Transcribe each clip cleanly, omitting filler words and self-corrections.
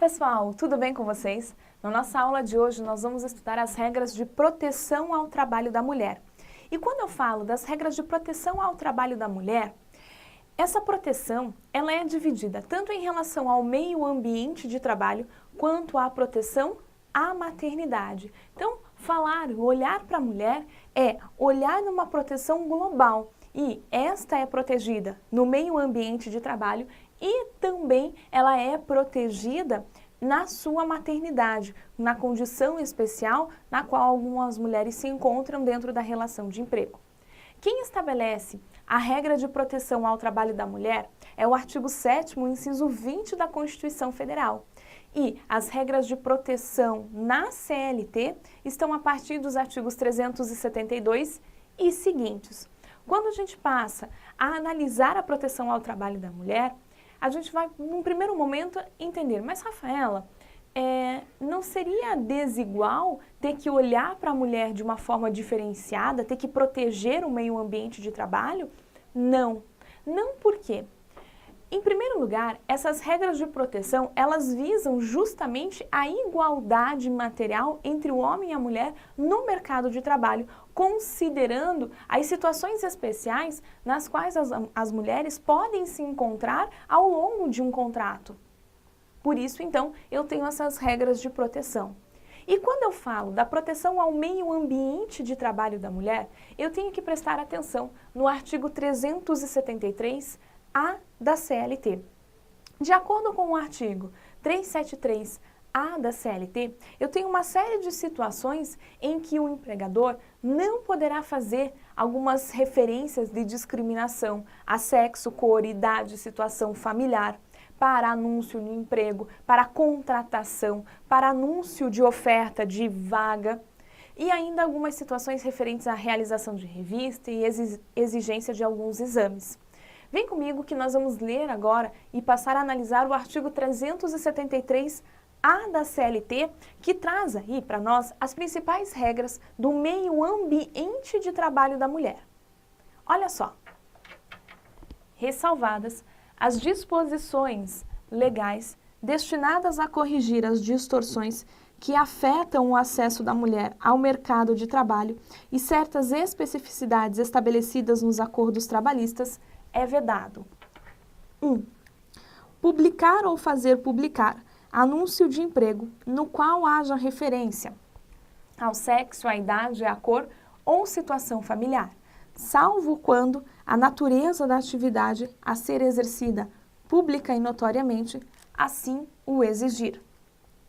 pessoal, tudo bem com vocês? Na nossa aula de hoje nós vamos estudar as regras de proteção ao trabalho da mulher. E quando eu falo das regras de proteção ao trabalho da mulher, essa proteção ela é dividida tanto em relação ao meio ambiente de trabalho quanto à proteção à maternidade. Então, olhar para a mulher é olhar numa proteção global e esta é protegida no meio ambiente de trabalho e também ela é protegida na sua maternidade, na condição especial na qual algumas mulheres se encontram dentro da relação de emprego. Quem estabelece a regra de proteção ao trabalho da mulher é o artigo 7º, inciso 20 da Constituição Federal. E as regras de proteção na CLT estão a partir dos artigos 372 e seguintes. Quando a gente passa a analisar a proteção ao trabalho da mulher, a gente vai, num primeiro momento, entender, mas Rafaela, não seria desigual ter que olhar para a mulher de uma forma diferenciada, ter que proteger o meio ambiente de trabalho? Não. Não por quê? Em primeiro lugar, essas regras de proteção, elas visam justamente a igualdade material entre o homem e a mulher no mercado de trabalho, considerando as situações especiais nas quais as mulheres podem se encontrar ao longo de um contrato. Por isso, então, eu tenho essas regras de proteção. E quando eu falo da proteção ao meio ambiente de trabalho da mulher, eu tenho que prestar atenção no artigo 373-A da CLT. De acordo com o artigo 373-A da CLT, eu tenho uma série de situações em que o empregador não poderá fazer algumas referências de discriminação a sexo, cor, idade, situação familiar, para anúncio no emprego, para contratação, para anúncio de oferta de vaga e ainda algumas situações referentes à realização de revista e exigência de alguns exames. Vem comigo que nós vamos ler agora e passar a analisar o artigo 373-A da CLT, que traz aí para nós as principais regras do meio ambiente de trabalho da mulher. Olha só, ressalvadas as disposições legais destinadas a corrigir as distorções que afetam o acesso da mulher ao mercado de trabalho e certas especificidades estabelecidas nos acordos trabalhistas, é vedado. 1. Publicar ou fazer publicar anúncio de emprego no qual haja referência ao sexo, à idade, à cor ou situação familiar, salvo quando a natureza da atividade a ser exercida pública e notoriamente assim o exigir.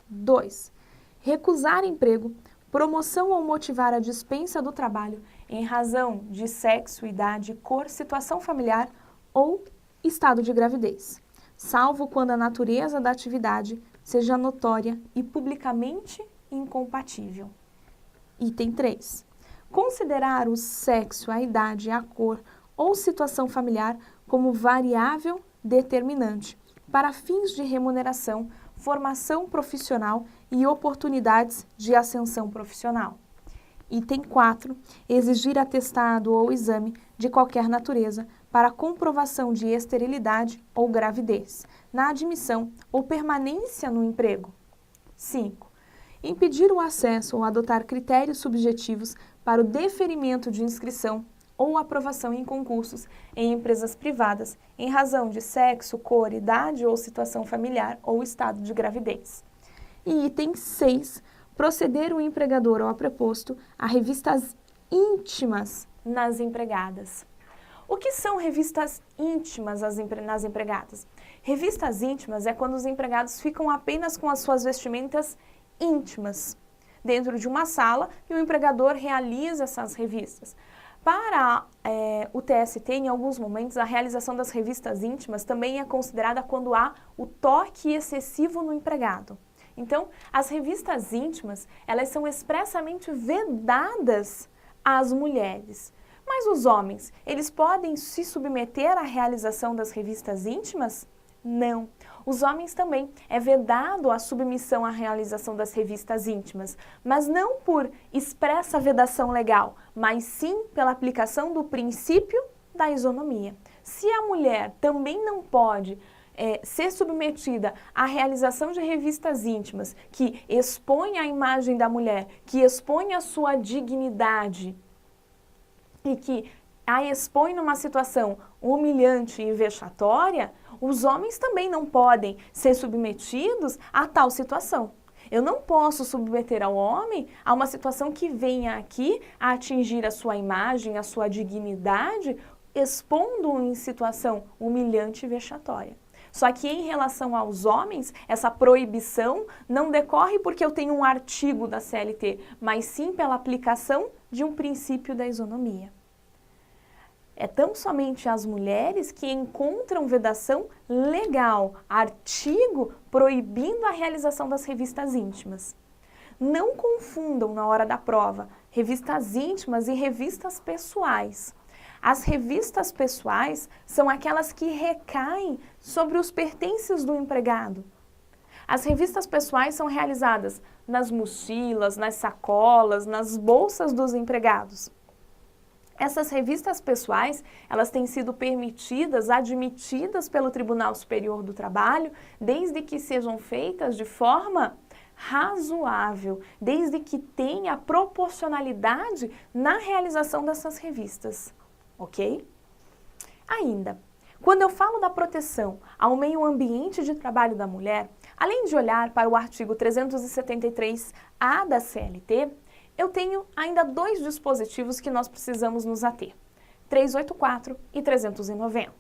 2. Recusar emprego, promoção ou motivar a dispensa do trabalho em razão de sexo, idade, cor, situação familiar ou estado de gravidez, salvo quando a natureza da atividade seja notória e publicamente incompatível. Item 3. Considerar o sexo, a idade, a cor ou situação familiar como variável determinante para fins de remuneração, formação profissional e oportunidades de ascensão profissional. Item 4. Exigir atestado ou exame de qualquer natureza para comprovação de esterilidade ou gravidez, na admissão ou permanência no emprego. 5. Impedir o acesso ou adotar critérios subjetivos para o deferimento de inscrição ou aprovação em concursos em empresas privadas em razão de sexo, cor, idade ou situação familiar ou estado de gravidez. E item 6. Proceder o empregador ou a preposto a revistas íntimas nas empregadas. O que são revistas íntimas nas empregadas? Revistas íntimas é quando os empregados ficam apenas com as suas vestimentas íntimas dentro de uma sala e o empregador realiza essas revistas. Para o TST, em alguns momentos, a realização das revistas íntimas também é considerada quando há o toque excessivo no empregado. Então, as revistas íntimas, elas são expressamente vedadas às mulheres. Mas os homens, eles podem se submeter à realização das revistas íntimas? Não. Os homens também é vedado a submissão à realização das revistas íntimas, mas não por expressa vedação legal, mas sim pela aplicação do princípio da isonomia. Se a mulher também não pode ser submetida à realização de revistas íntimas que expõem a imagem da mulher, que expõem a sua dignidade e que a expõe numa situação humilhante e vexatória, os homens também não podem ser submetidos a tal situação. Eu não posso submeter ao homem a uma situação que venha aqui a atingir a sua imagem, a sua dignidade, expondo-o em situação humilhante e vexatória. Só que em relação aos homens, essa proibição não decorre porque eu tenho um artigo da CLT, mas sim pela aplicação de um princípio da isonomia. É tão somente as mulheres que encontram vedação legal, artigo proibindo a realização das revistas íntimas. Não confundam na hora da prova revistas íntimas e revistas pessoais. As revistas pessoais são aquelas que recaem sobre os pertences do empregado. As revistas pessoais são realizadas nas mochilas, nas sacolas, nas bolsas dos empregados. Essas revistas pessoais, elas têm sido permitidas, admitidas pelo Tribunal Superior do Trabalho, desde que sejam feitas de forma razoável, desde que tenha proporcionalidade na realização dessas revistas, ok? Ainda, quando eu falo da proteção ao meio ambiente de trabalho da mulher, além de olhar para o artigo 373-A da CLT, eu tenho ainda dois dispositivos que nós precisamos nos ater, 384 e 390.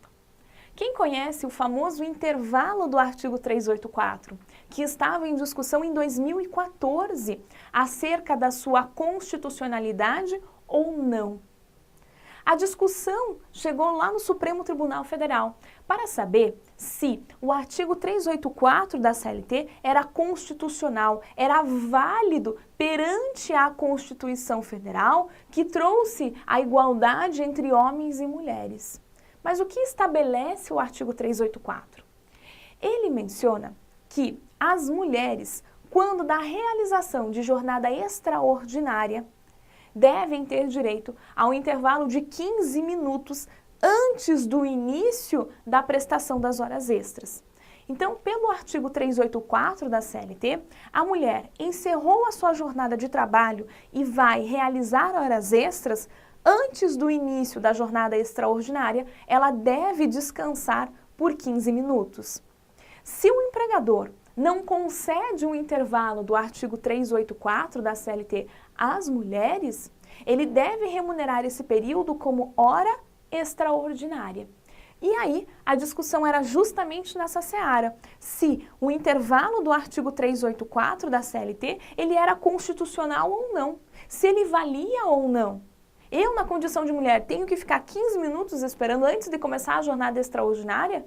Quem conhece o famoso intervalo do artigo 384, que estava em discussão em 2014, acerca da sua constitucionalidade ou não? A discussão chegou lá no Supremo Tribunal Federal para saber se o artigo 384 da CLT era constitucional, era válido perante a Constituição Federal, que trouxe a igualdade entre homens e mulheres. Mas o que estabelece o artigo 384? Ele menciona que as mulheres, quando da realização de jornada extraordinária, devem ter direito a um intervalo de 15 minutos antes do início da prestação das horas extras. Então, pelo artigo 384 da CLT, a mulher encerrou a sua jornada de trabalho e vai realizar horas extras antes do início da jornada extraordinária, ela deve descansar por 15 minutos. Se o empregador não concede um intervalo do artigo 384 da CLT às mulheres, ele deve remunerar esse período como hora extraordinária. E aí, a discussão era justamente nessa seara, se o intervalo do artigo 384 da CLT, ele era constitucional ou não, se ele valia ou não. Eu, na condição de mulher, tenho que ficar 15 minutos esperando antes de começar a jornada extraordinária?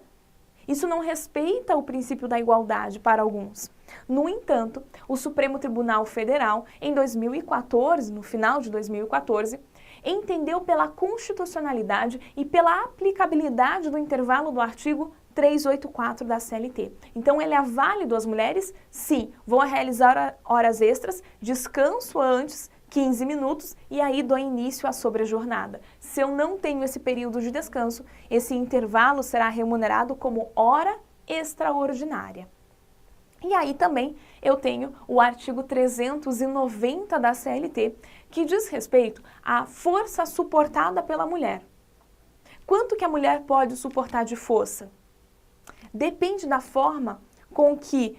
Isso não respeita o princípio da igualdade para alguns. No entanto, o Supremo Tribunal Federal, em 2014, no final de 2014, entendeu pela constitucionalidade e pela aplicabilidade do intervalo do artigo 384 da CLT. Então, ele é válido às mulheres? Sim, vou realizar horas extras, descanso antes, 15 minutos, e aí dou início à sobrejornada. Se eu não tenho esse período de descanso, esse intervalo será remunerado como hora extraordinária. E aí também eu tenho o artigo 390 da CLT, que diz respeito à força suportada pela mulher. Quanto que a mulher pode suportar de força? Depende da forma com que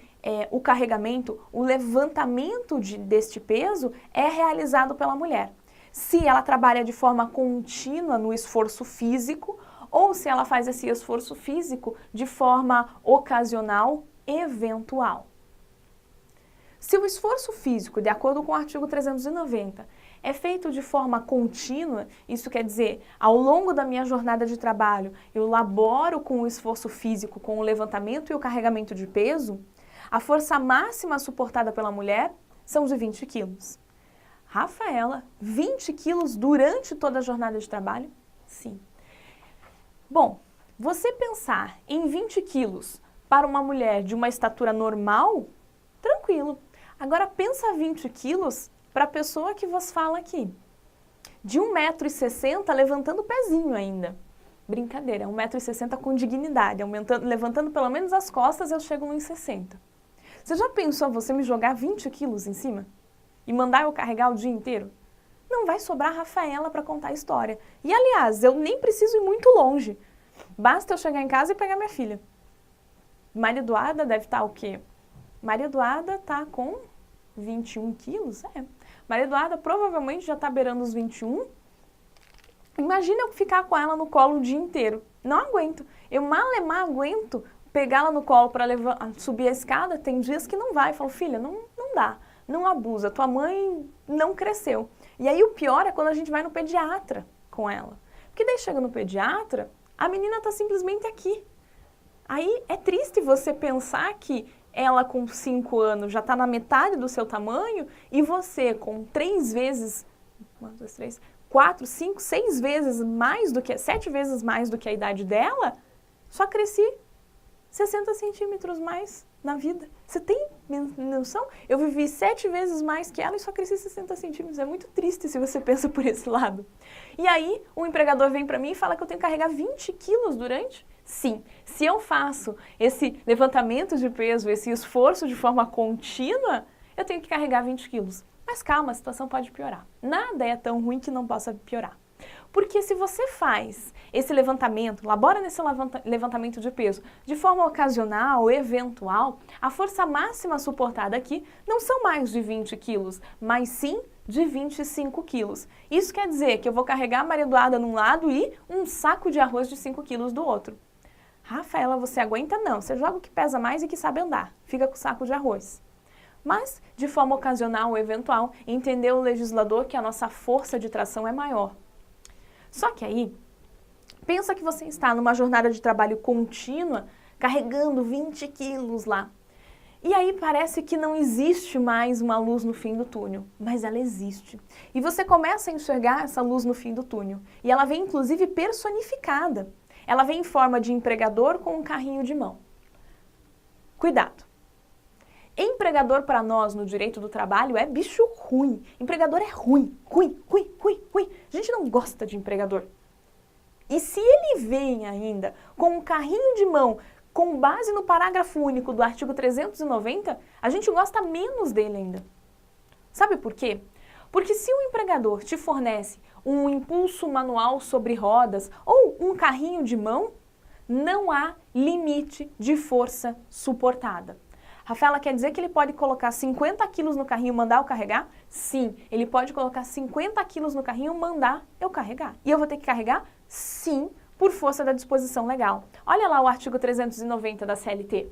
o carregamento, o levantamento deste peso é realizado pela mulher. Se ela trabalha de forma contínua no esforço físico ou se ela faz esse esforço físico de forma ocasional, eventual. Se o esforço físico, de acordo com o artigo 390, é feito de forma contínua, isso quer dizer, ao longo da minha jornada de trabalho, eu laboro com o esforço físico, com o levantamento e o carregamento de peso, a força máxima suportada pela mulher são de 20 quilos. Rafaela, 20 quilos durante toda a jornada de trabalho? Sim. Bom, você pensar em 20 quilos para uma mulher de uma estatura normal, tranquilo. Agora pensa 20 quilos para a pessoa que vos fala aqui, de 1,60 m levantando o pezinho ainda. Brincadeira, é 1,60 m com dignidade, levantando pelo menos as costas, eu chego no 1,60 m. Você já pensou você me jogar 20 quilos em cima? E mandar eu carregar o dia inteiro? Não vai sobrar Rafaela para contar a história. E, aliás, eu nem preciso ir muito longe. Basta eu chegar em casa e pegar minha filha. Maria Eduarda deve estar o quê? Maria Eduarda está com 21 quilos? É. Maria Eduarda provavelmente já está beirando os 21. Imagina eu ficar com ela no colo o dia inteiro. Não aguento. Eu malemar aguento pegá-la no colo para subir a escada. Tem dias que não vai. Eu falo, filha, não dá. Não abusa. Tua mãe não cresceu. E aí o pior é quando a gente vai no pediatra com ela. Porque daí chega no pediatra, a menina está simplesmente aqui. Aí é triste você pensar que ela com 5 anos já está na metade do seu tamanho e você com 3 vezes, 1, 2, 3, 4, 5, 6 vezes mais do que, 7 vezes mais do que a idade dela, só cresci 60 centímetros mais na vida. Você tem noção? Eu vivi 7 vezes mais que ela e só cresci 60 centímetros. É muito triste se você pensa por esse lado. E aí, o empregador vem para mim e fala que eu tenho que carregar 20 quilos durante? Sim. Se eu faço esse levantamento de peso, esse esforço de forma contínua, eu tenho que carregar 20 quilos. Mas calma, a situação pode piorar. Nada é tão ruim que não possa piorar. Porque se você faz esse levantamento, labora nesse levantamento de peso de forma ocasional, eventual, a força máxima suportada aqui não são mais de 20 quilos, mas sim de 25 quilos. Isso quer dizer que eu vou carregar a Maria Eduarda num lado e um saco de arroz de 5 quilos do outro. Rafaela, você aguenta? Não. Você joga o que pesa mais e que sabe andar. Fica com o saco de arroz. Mas, de forma ocasional ou eventual, entendeu o legislador que a nossa força de tração é maior. Só que aí, pensa que você está numa jornada de trabalho contínua, carregando 20 quilos lá. E aí parece que não existe mais uma luz no fim do túnel, mas ela existe. E você começa a enxergar essa luz no fim do túnel. E ela vem inclusive personificada. Ela vem em forma de empregador com um carrinho de mão. Cuidado! Empregador para nós no direito do trabalho é bicho ruim. Empregador é ruim, ruim, ruim, ruim, ruim. A gente não gosta de empregador. E se ele vem ainda com um carrinho de mão, com base no parágrafo único do artigo 390, a gente gosta menos dele ainda. Sabe por quê? Porque se o empregador te fornece um impulso manual sobre rodas ou um carrinho de mão, não há limite de força suportada. Rafaela, quer dizer que ele pode colocar 50 quilos no carrinho e mandar eu carregar? Sim, ele pode colocar 50 quilos no carrinho e mandar eu carregar. E eu vou ter que carregar? Sim, por força da disposição legal. Olha lá o artigo 390 da CLT.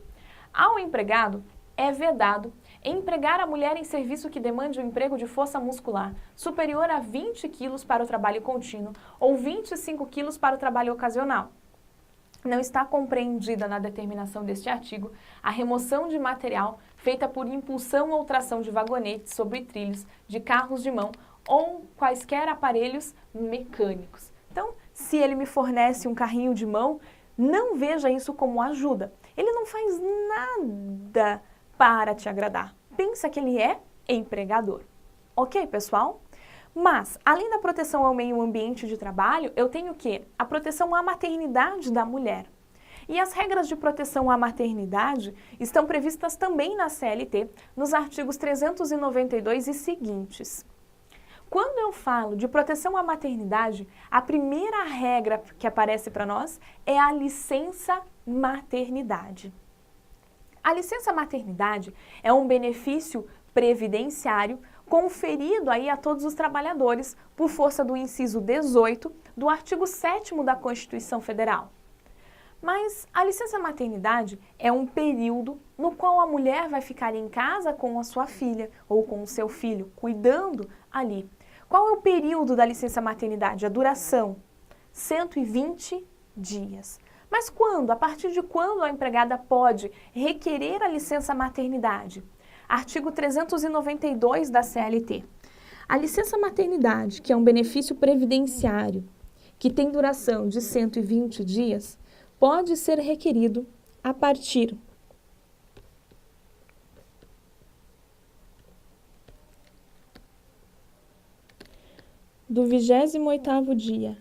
Ao empregado é vedado empregar a mulher em serviço que demande um emprego de força muscular superior a 20 quilos para o trabalho contínuo ou 25 quilos para o trabalho ocasional. Não está compreendida na determinação deste artigo a remoção de material feita por impulsão ou tração de vagonetes sobre trilhos, de carros de mão ou quaisquer aparelhos mecânicos. Então, se ele me fornece um carrinho de mão, não veja isso como ajuda. Ele não faz nada para te agradar. Pensa que ele é empregador. Ok, pessoal? Mas, além da proteção ao meio ambiente de trabalho, eu tenho o quê? A proteção à maternidade da mulher. E as regras de proteção à maternidade estão previstas também na CLT, nos artigos 392 e seguintes. Quando eu falo de proteção à maternidade, a primeira regra que aparece para nós é a licença maternidade. A licença maternidade é um benefício previdenciário conferido aí a todos os trabalhadores por força do inciso 18 do artigo 7º da Constituição Federal. Mas a licença maternidade é um período no qual a mulher vai ficar em casa com a sua filha ou com o seu filho, cuidando ali. Qual é o período da licença maternidade? A duração? 120 dias. Mas quando? A partir de quando a empregada pode requerer a licença maternidade? Artigo 392 da CLT. A licença maternidade, que é um benefício previdenciário, que tem duração de 120 dias, pode ser requerido a partir do 28º dia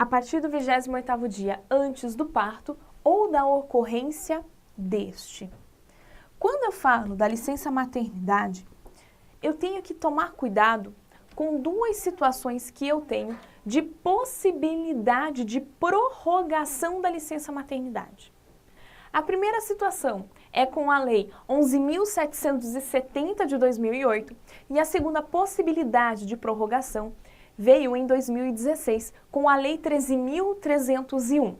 a partir do 28º dia antes do parto ou da ocorrência deste. Quando eu falo da licença maternidade, eu tenho que tomar cuidado com duas situações que eu tenho de possibilidade de prorrogação da licença maternidade. A primeira situação é com a Lei 11.770 de 2008 e a segunda possibilidade de prorrogação veio em 2016 com a Lei 13.301.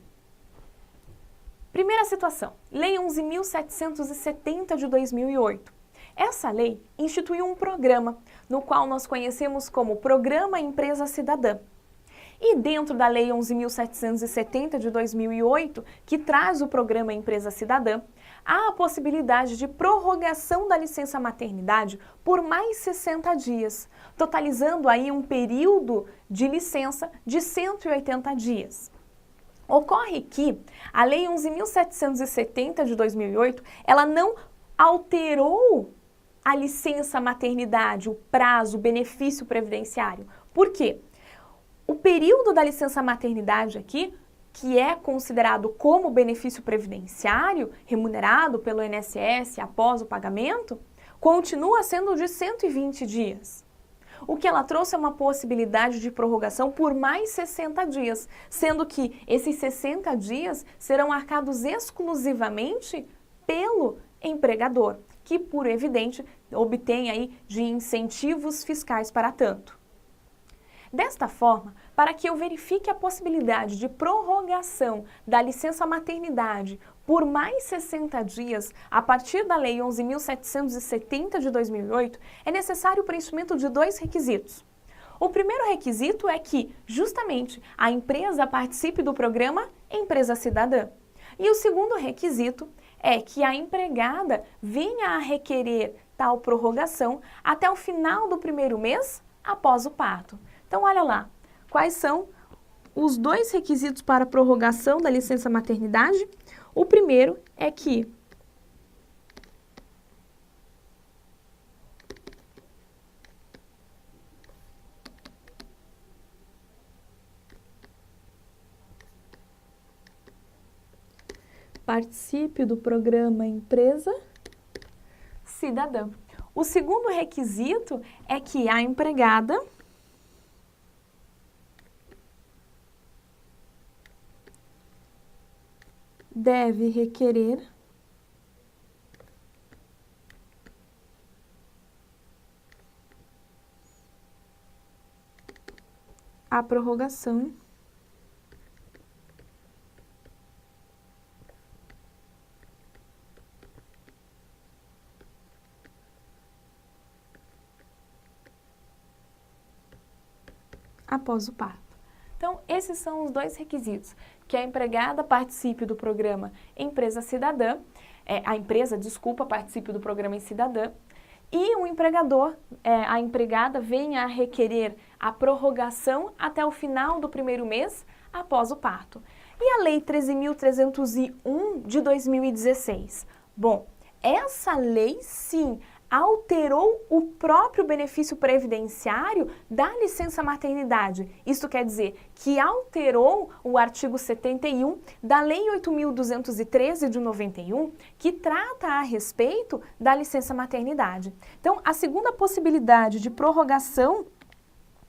Primeira situação, Lei 11.770 de 2008. Essa lei instituiu um programa no qual nós conhecemos como Programa Empresa Cidadã. E dentro da Lei 11.770 de 2008, que traz o Programa Empresa Cidadã, há a possibilidade de prorrogação da licença maternidade por mais 60 dias, totalizando aí um período de licença de 180 dias. Ocorre que a Lei 11.770 de 2008, ela não alterou a licença maternidade, o prazo, o benefício previdenciário. Por quê? O período da licença maternidade aqui, que é considerado como benefício previdenciário, remunerado pelo INSS após o pagamento, continua sendo de 120 dias. O que ela trouxe é uma possibilidade de prorrogação por mais 60 dias, sendo que esses 60 dias serão arcados exclusivamente pelo empregador, que, por evidente, obtém aí de incentivos fiscais para tanto. Desta forma, para que eu verifique a possibilidade de prorrogação da licença maternidade por mais 60 dias, a partir da Lei 11.770 de 2008, é necessário o preenchimento de dois requisitos. O primeiro requisito é que, justamente, a empresa participe do programa Empresa Cidadã. E o segundo requisito é que a empregada venha a requerer tal prorrogação até o final do primeiro mês após o parto. Então, olha lá, quais são os dois requisitos para a prorrogação da licença maternidade? O primeiro é que participe do programa Empresa Cidadã. O segundo requisito é que a empregada deve requerer a prorrogação após o parto. Então, esses são os dois requisitos, que a empregada participe do programa Empresa Cidadã, a empresa participe do programa Cidadã, e o empregador, a empregada venha a requerer a prorrogação até o final do primeiro mês após o parto. E a Lei 13.301 de 2016? Bom, essa lei sim alterou o próprio benefício previdenciário da licença maternidade. Isto quer dizer que alterou o artigo 71 da Lei 8.213 de 91, que trata a respeito da licença maternidade. Então, a segunda possibilidade de prorrogação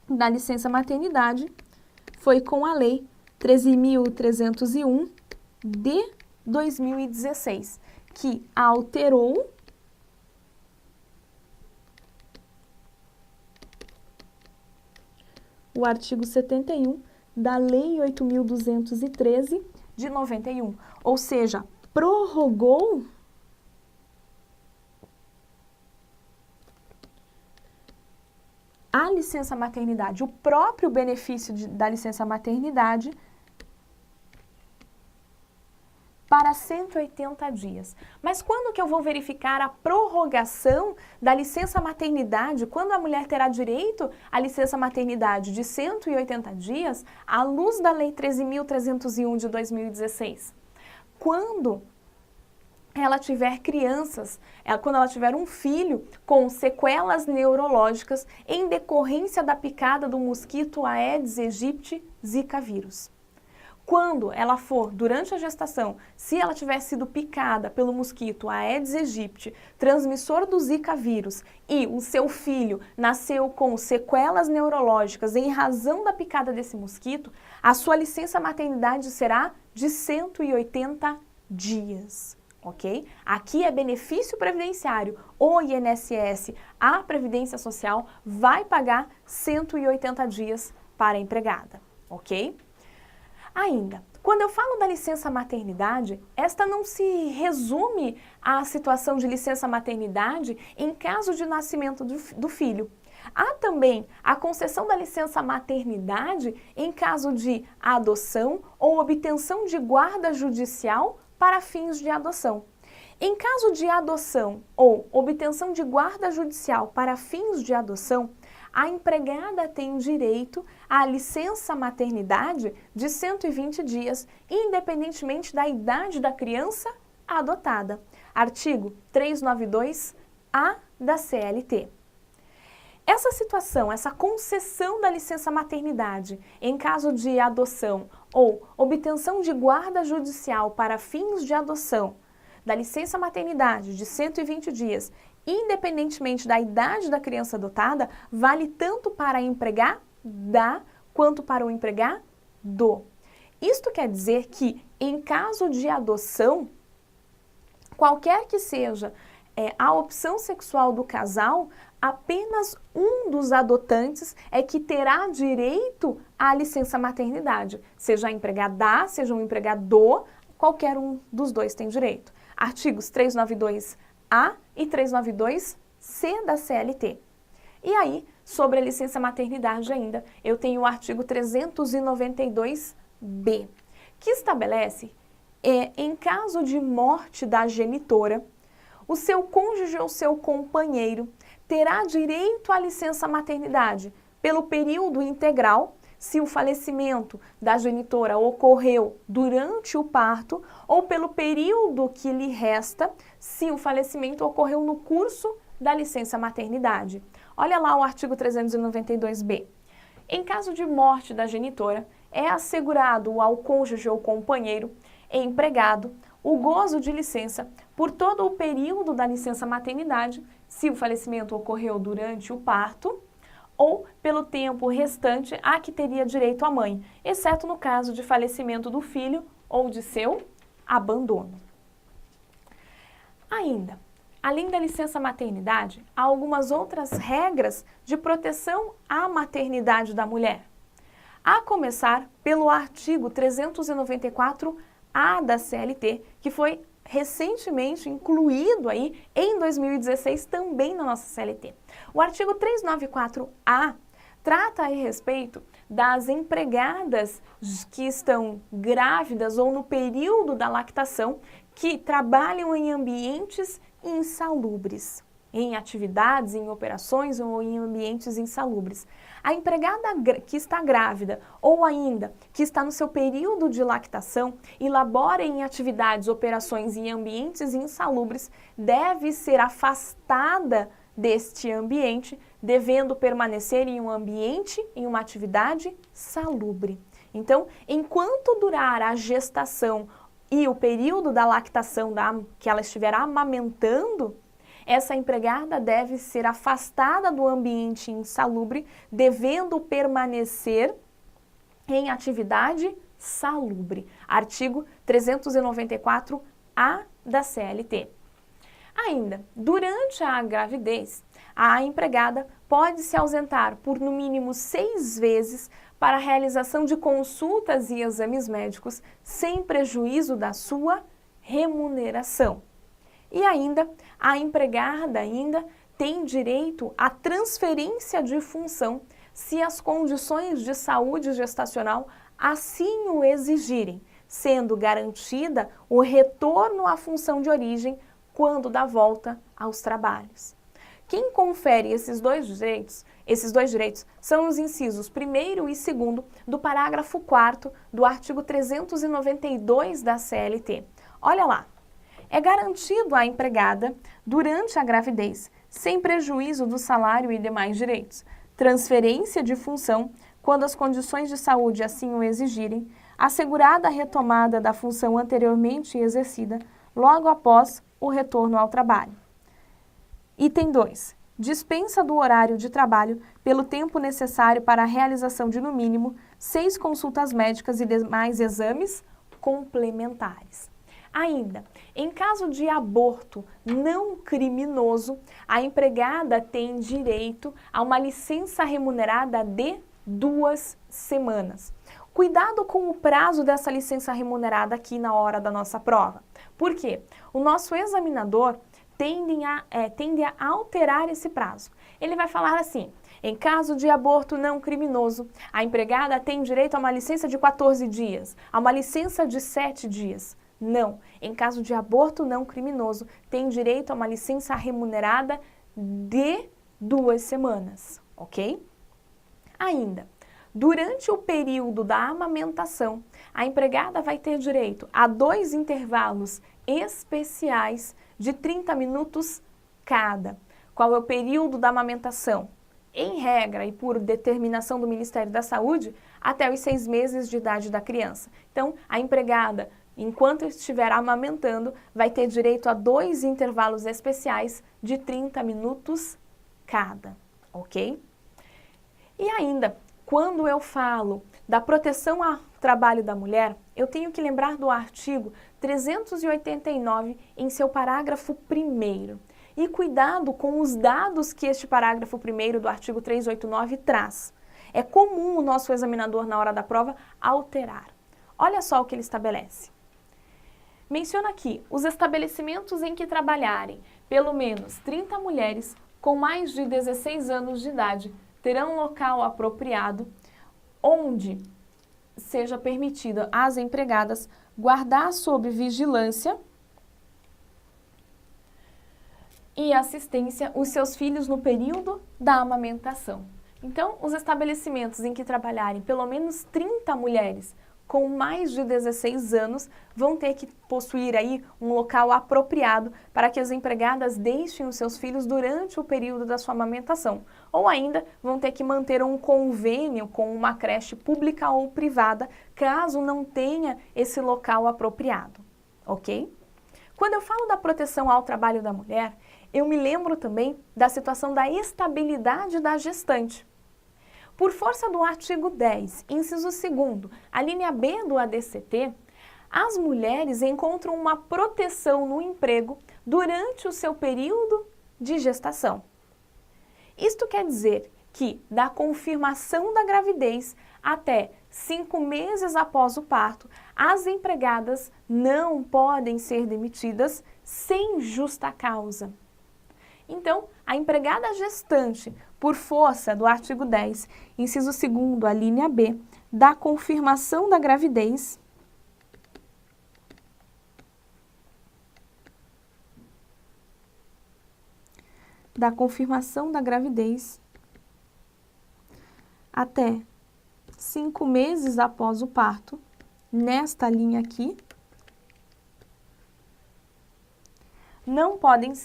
da licença maternidade foi com a Lei 13.301 de 2016, que alterou o artigo 71 da Lei 8.213 de 91, ou seja, prorrogou a licença maternidade, o próprio benefício da licença maternidade para 180 dias. Mas quando que eu vou verificar a prorrogação da licença maternidade, quando a mulher terá direito à licença maternidade de 180 dias, à luz da Lei 13.301 de 2016? Quando ela tiver crianças, quando ela tiver um filho com sequelas neurológicas em decorrência da picada do mosquito Aedes aegypti Zika vírus. quando ela for, durante a gestação, se ela tiver sido picada pelo mosquito Aedes aegypti, transmissor do Zika vírus, e o seu filho nasceu com sequelas neurológicas em razão da picada desse mosquito, a sua licença maternidade será de 180 dias. Ok? Aqui é benefício previdenciário. O INSS, a Previdência Social, vai pagar 180 dias para a empregada. Ok? Ainda, quando eu falo da licença maternidade, esta não se resume à situação de licença maternidade em caso de nascimento do filho. Há também a concessão da licença maternidade em caso de adoção ou obtenção de guarda judicial para fins de adoção. Em caso de adoção ou obtenção de guarda judicial para fins de adoção, a empregada tem direito à licença maternidade de 120 dias, independentemente da idade da criança adotada. Artigo 392-A da CLT. Essa situação, essa concessão da licença maternidade em caso de adoção ou obtenção de guarda judicial para fins de adoção, da licença maternidade de 120 dias, independentemente da idade da criança adotada, vale tanto para a empregada quanto para o empregado. Isto quer dizer que, em caso de adoção, qualquer que seja a opção sexual do casal, apenas um dos adotantes é que terá direito à licença maternidade. Seja a empregada, seja um empregador, qualquer um dos dois tem direito. Artigos 392-A e 392-C da CLT. E aí, sobre a licença maternidade ainda, eu tenho o artigo 392-B, que estabelece, em caso de morte da genitora, o seu cônjuge ou seu companheiro terá direito à licença maternidade pelo período integral, se o falecimento da genitora ocorreu durante o parto, ou pelo período que lhe resta, se o falecimento ocorreu no curso da licença maternidade. Olha lá o artigo 392-B. Em caso de morte da genitora, é assegurado ao cônjuge ou companheiro empregado o gozo de licença por todo o período da licença maternidade, se o falecimento ocorreu durante o parto, ou pelo tempo restante a que teria direito a mãe, exceto no caso de falecimento do filho ou de seu abandono. Ainda, além da licença maternidade, há algumas outras regras de proteção à maternidade da mulher. A começar pelo artigo 394-A da CLT, que foi recentemente incluído aí em 2016 também na nossa CLT. O artigo 394-A trata a respeito das empregadas que estão grávidas ou no período da lactação que trabalham em ambientes insalubres, em atividades, em operações ou em ambientes insalubres. A empregada que está grávida ou ainda que está no seu período de lactação e labora em atividades, operações em ambientes insalubres, deve ser afastada deste ambiente, devendo permanecer em um ambiente, em uma atividade salubre. Então, enquanto durar a gestação e o período da lactação que ela estiver amamentando, essa empregada deve ser afastada do ambiente insalubre, devendo permanecer em atividade salubre. Artigo 394-A da CLT. Ainda, durante a gravidez, a empregada pode se ausentar por no mínimo 6 vezes para a realização de consultas e exames médicos, sem prejuízo da sua remuneração. E ainda, a empregada tem direito à transferência de função se as condições de saúde gestacional assim o exigirem, sendo garantida o retorno à função de origem quando dá volta aos trabalhos. Quem confere esses dois direitos são os incisos 1º e 2º do parágrafo 4º do artigo 392 da CLT. Olha lá. É garantido à empregada, durante a gravidez, sem prejuízo do salário e demais direitos, transferência de função, quando as condições de saúde assim o exigirem, assegurada a retomada da função anteriormente exercida logo após o retorno ao trabalho. Item 2. Dispensa do horário de trabalho pelo tempo necessário para a realização de, no mínimo, 6 consultas médicas e demais exames complementares. Ainda, em caso de aborto não criminoso, a empregada tem direito a uma licença remunerada de 2 semanas. Cuidado com o prazo dessa licença remunerada aqui na hora da nossa prova. Por quê? O nosso examinador tende a alterar esse prazo. Ele vai falar assim: em caso de aborto não criminoso, a empregada tem direito a uma licença de 14 dias, a uma licença de 7 dias. Não, em caso de aborto não criminoso, tem direito a uma licença remunerada de 2 semanas, ok? Ainda, durante o período da amamentação, a empregada vai ter direito a 2 intervalos especiais de 30 minutos cada. Qual é o período da amamentação? Em regra e por determinação do Ministério da Saúde, até os 6 meses de idade da criança. Então, a empregada, enquanto estiver amamentando, vai ter direito a 2 intervalos especiais de 30 minutos cada, ok? E ainda, quando eu falo da proteção ao trabalho da mulher, eu tenho que lembrar do artigo 389 em seu parágrafo 1º. E cuidado com os dados que este parágrafo 1º do artigo 389 traz. É comum o nosso examinador, na hora da prova, alterar. Olha só o que ele estabelece. Menciona aqui os estabelecimentos em que trabalharem pelo menos 30 mulheres com mais de 16 anos de idade terão local apropriado onde seja permitido às empregadas guardar sob vigilância e assistência os seus filhos no período da amamentação. Então, os estabelecimentos em que trabalharem pelo menos 30 mulheres com mais de 16 anos vão ter que possuir aí um local apropriado para que as empregadas deixem os seus filhos durante o período da sua amamentação. Ou ainda vão ter que manter um convênio com uma creche pública ou privada, caso não tenha esse local apropriado, ok? Quando eu falo da proteção ao trabalho da mulher, eu me lembro também da situação da estabilidade da gestante. Por força do artigo 10, inciso 2º, a linha B do ADCT, as mulheres encontram uma proteção no emprego durante o seu período de gestação. Isto quer dizer que, da confirmação da gravidez até 5 meses após o parto, as empregadas não podem ser demitidas sem justa causa. Então, a empregada gestante, por força do artigo 10, inciso 2º, a linha B, da confirmação da gravidez, até 5 meses após o parto, nesta linha aqui, não pode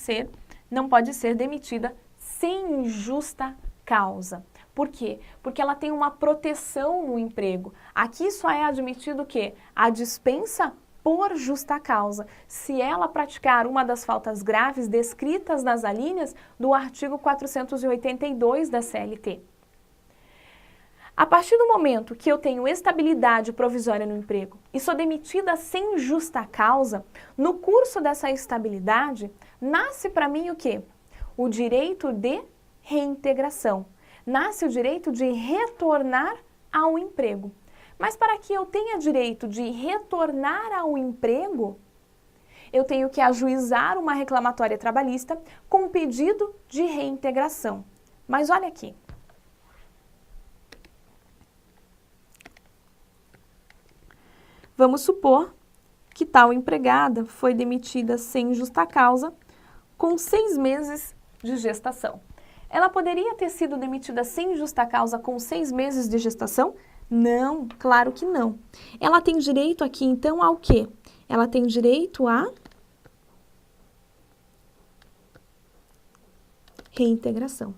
ser demitida sem justa causa. Por quê? Porque ela tem uma proteção no emprego. Aqui só é admitido o quê? A dispensa por justa causa, se ela praticar uma das faltas graves descritas nas alíneas do artigo 482 da CLT. A partir do momento que eu tenho estabilidade provisória no emprego e sou demitida sem justa causa, no curso dessa estabilidade, nasce para mim o quê? O direito de reintegração. Nasce o direito de retornar ao emprego. Mas para que eu tenha direito de retornar ao emprego, eu tenho que ajuizar uma reclamatória trabalhista com pedido de reintegração. Mas olha aqui. Vamos supor que tal empregada foi demitida sem justa causa, com 6 meses de gestação. Ela poderia ter sido demitida sem justa causa com 6 meses de gestação? Não, claro que não. Ela tem direito aqui, então, ao quê? Ela tem direito à reintegração.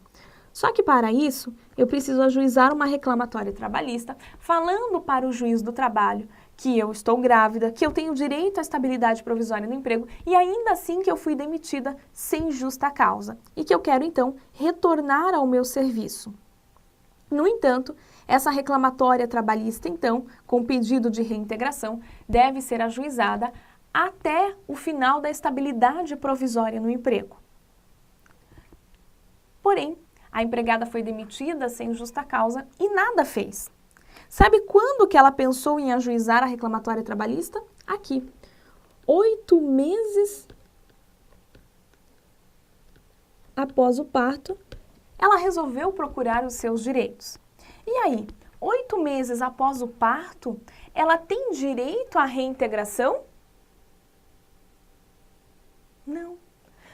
Só que para isso, eu preciso ajuizar uma reclamatória trabalhista, falando para o juiz do trabalho que eu estou grávida, que eu tenho direito à estabilidade provisória no emprego e ainda assim que eu fui demitida sem justa causa e que eu quero então retornar ao meu serviço. No entanto, essa reclamatória trabalhista, então, com pedido de reintegração, deve ser ajuizada até o final da estabilidade provisória no emprego. Porém, a empregada foi demitida sem justa causa e nada fez. Sabe quando que ela pensou em ajuizar a reclamatória trabalhista? Aqui, 8 meses após o parto, ela resolveu procurar os seus direitos. E aí, 8 meses após o parto, ela tem direito à reintegração? Não,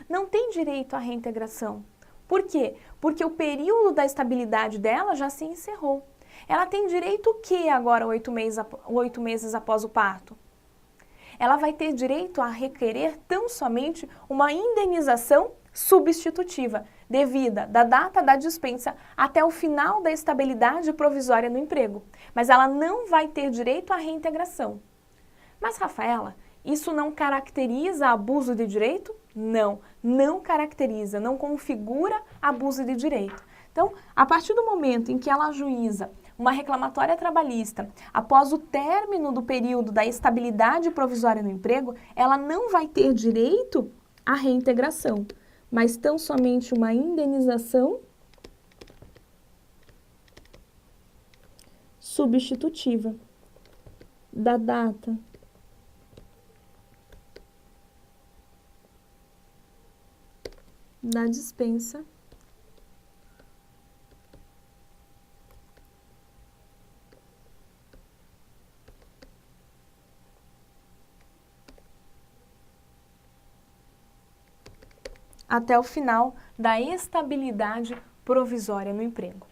não tem direito à reintegração. Por quê? Porque o período da estabilidade dela já se encerrou. Ela tem direito o que agora, 8 meses após o parto? Ela vai ter direito a requerer tão somente uma indenização substitutiva, devida da data da dispensa até o final da estabilidade provisória no emprego. Mas ela não vai ter direito à reintegração. Mas, Rafaela, isso não caracteriza abuso de direito? Não, não caracteriza, não configura abuso de direito. Então, a partir do momento em que ela ajuiza uma reclamatória trabalhista após o término do período da estabilidade provisória no emprego, ela não vai ter direito à reintegração, mas tão somente uma indenização substitutiva da data da dispensa até o final da estabilidade provisória no emprego.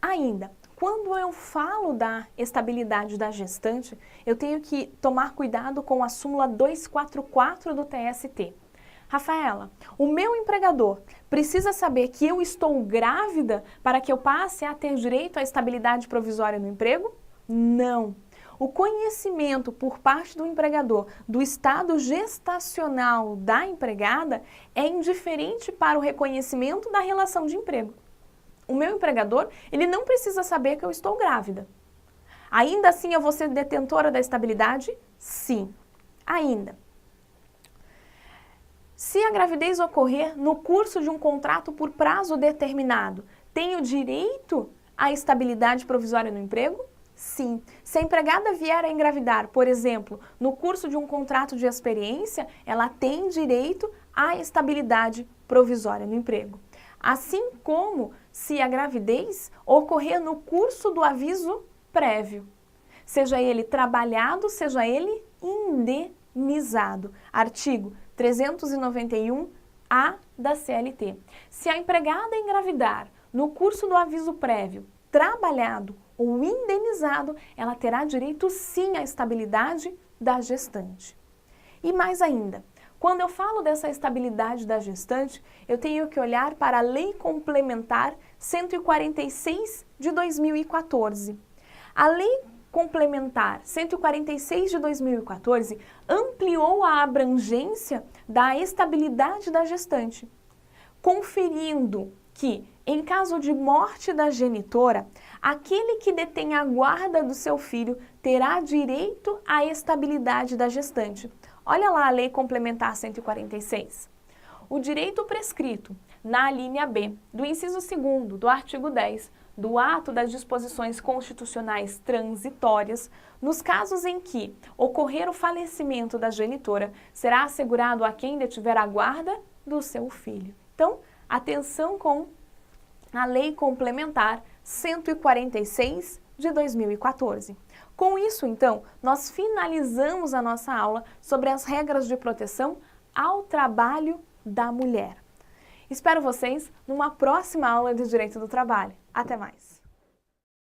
Ainda, quando eu falo da estabilidade da gestante, eu tenho que tomar cuidado com a súmula 244 do TST. Rafaela, o meu empregador precisa saber que eu estou grávida para que eu passe a ter direito à estabilidade provisória no emprego? Não. O conhecimento por parte do empregador do estado gestacional da empregada é indiferente para o reconhecimento da relação de emprego. O meu empregador, ele não precisa saber que eu estou grávida. Ainda assim, eu vou ser detentora da estabilidade? Sim. Ainda. Se a gravidez ocorrer no curso de um contrato por prazo determinado, tenho direito à estabilidade provisória no emprego? Sim. Se a empregada vier a engravidar, por exemplo, no curso de um contrato de experiência, ela tem direito à estabilidade provisória no emprego. Assim como se a gravidez ocorrer no curso do aviso prévio, seja ele trabalhado, seja ele indenizado. Artigo 391-A da CLT. Se a empregada engravidar no curso do aviso prévio, trabalhado ou indenizado, ela terá direito sim à estabilidade da gestante. E mais ainda, quando eu falo dessa estabilidade da gestante, eu tenho que olhar para a Lei Complementar 146 de 2014. A Lei Complementar 146 de 2014 ampliou a abrangência da estabilidade da gestante, conferindo que, em caso de morte da genitora, aquele que detém a guarda do seu filho terá direito à estabilidade da gestante. Olha lá a Lei Complementar 146. O direito prescrito na alínea B do inciso 2º do artigo 10 do ato das disposições constitucionais transitórias, nos casos em que ocorrer o falecimento da genitora, será assegurado a quem detiver a guarda do seu filho. Então, atenção com a Lei Complementar 146 de 2014. Com isso, então, nós finalizamos a nossa aula sobre as regras de proteção ao trabalho da mulher. Espero vocês numa próxima aula de Direito do Trabalho. Até mais!